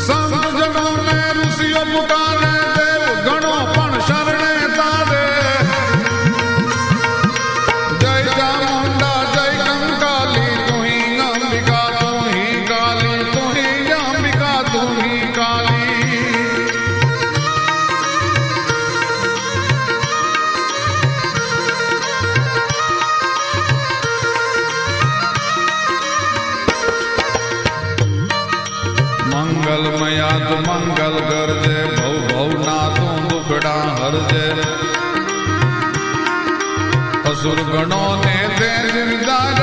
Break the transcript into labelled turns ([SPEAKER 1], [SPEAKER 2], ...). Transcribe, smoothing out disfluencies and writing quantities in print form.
[SPEAKER 1] સંત જનો ને ઋષિઓ પુકારે દેવ ગણો પણ શરણે તારે જય ચામુંડા જય કંકાલી તું ही અંબિકા તું ही કાલી તું ही અંબિકા તું ही કાલી मंगलमया तू मंगल गरजे भव भव ना तू दुखड़ा हरजे असुर गणों ने तेज विदार